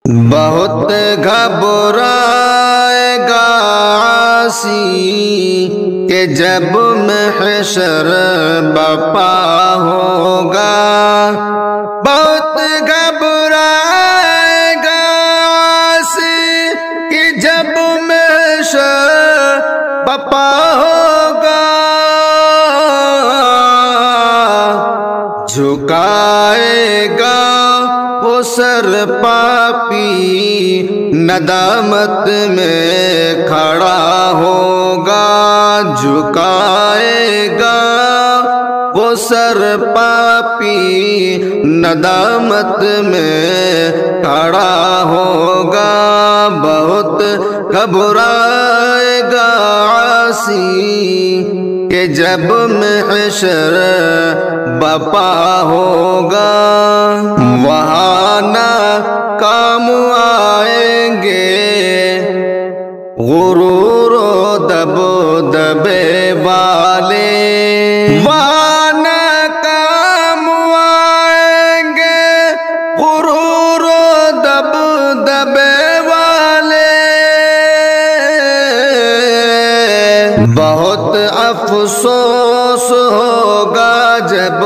بہت گھبرائے گا عاصی کہ جب محشر برپا ہوگا، بہت گھبرائے گا عاصی کہ جب محشر برپا ہوگا، جھکائے گا وہ سر پاپی ندامت میں کھڑا ہوگا، جھکائے گا وہ سر پاپی ندامت میں کھڑا ہوگا، بہت گھبرائے گا عاصی کہ جب محشر برپا ہوگا، وہاں نہ کام آئیں گے غرور و دبدبے والے، وہاں نہ کام آئیں گے غرور و دبدبے والے، بہت افسوس ہوگا جب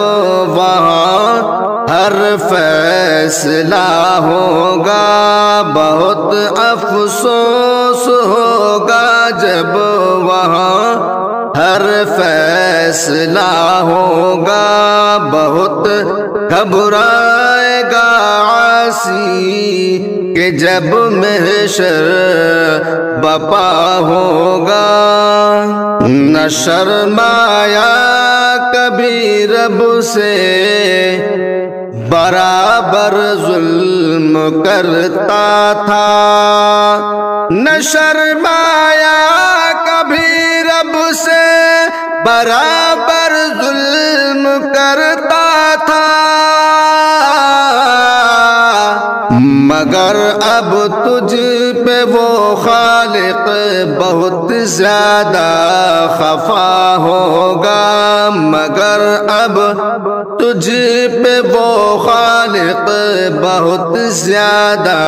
وہاں ہر فیصلہ ہوگا، بہت افسوس ہوگا جب وہاں ہر فیصلہ ہوگا، بہت گھبرائے گا عاصی کہ جب محشر برپا ہوگا، نہ شرمایا کبھی رب سے برابر ظلم کرتا تھا، نہ شرمایا کبھی رب سے برابر ظلم کرتا تھا، مگر اب تجھ پہ وہ خالق بہت زیادہ خفا ہوگا، مگر اب تجھ پہ وہ خالق بہت زیادہ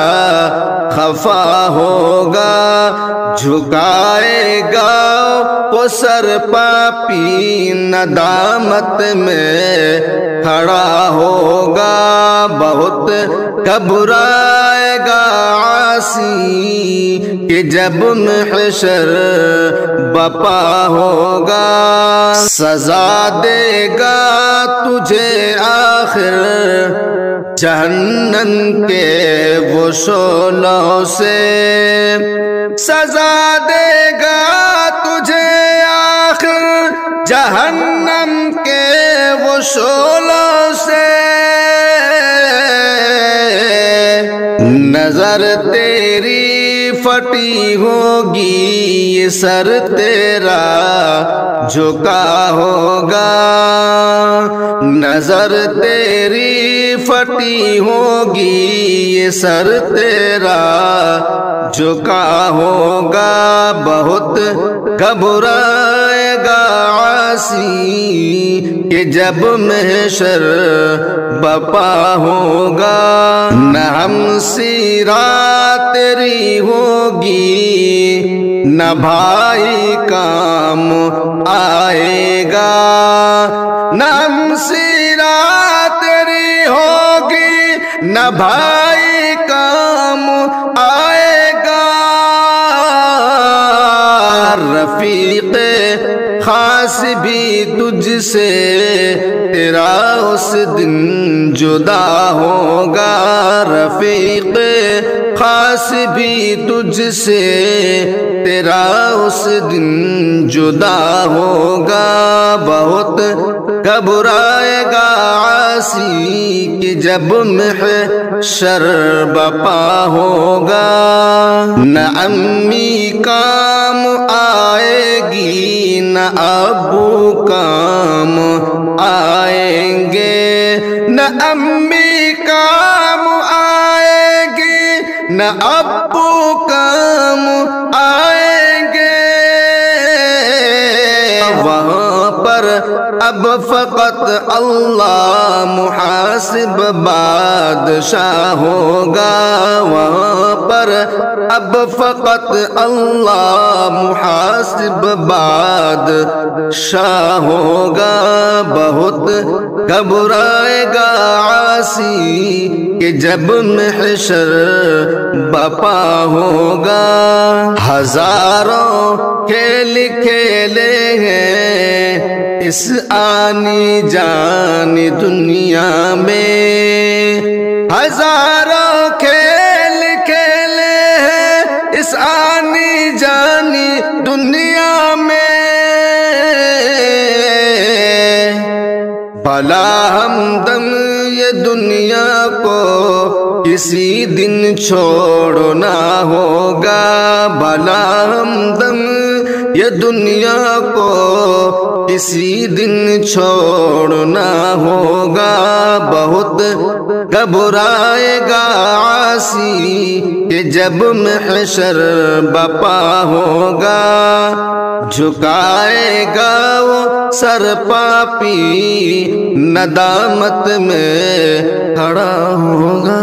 خفا ہوگا، جھکائے گا وہ سر پاپی ندامت میں کھڑا ہوگا، بہت گھبرائے گا عاصی کہ جب محشر برپا ہوگا، سزا دے گا تجھے آخر جہنم کے وہ شعلوں سے، سزا دے گا تجھے آخر جہنم کے وہ شعلوں سے، نظر تیری پھٹی ہوگی یہ سر تیرا جھکا ہوگا، نظر تیری پھٹی ہوگی یہ سر تیرا جھکا ہوگا، بہت گھبرائے گا عاصی کہ جب محشر برپا ہوگا، نہ ہم سیرا تیری ہوگی نہ بھائی کام آئے گا، نہ ہم سیرا تیری ہوگی نہ بھائی کام آئے گا، رفیق خاص بھی تجھ سے تیرا اس دن جدا ہوگا، رفیق خاص بھی تجھ سے تیرا اس دن جدا ہوگا، بہت گھبرائے گا عاصی کہ جب محشر برپا ہوگا، نہ امی کام آئے گی نہ ابو کام آئیں گے، نہ امی کام آئے گی نہ ابو کام آئیں گے، وہاں پر اب فقط اللہ محاسب بادشاہ ہوگا، وہاں پر اب فقط اللہ محاسب بعد شاہ ہوگا، بہت گھبرائے گا عاصی کہ جب محشر بپا ہوگا۔ ہزاروں کھیل کھیلے ہیں اس آنی جانی دنیا میں، ہزاروں کھیل کھیلے ہیں اس آنی جانی دنیا میں، بھلا ہمدم یہ دنیا کو کسی دن چھوڑنا ہوگا، بھلا ہمدم یہ دنیا کو کسی دن چھوڑنا ہوگا، بہت گھبرائے گا عاصی کہ جب محشر بپا ہوگا، جھکائے گا وہ سر پاپی ندامت میں کھڑا ہوگا۔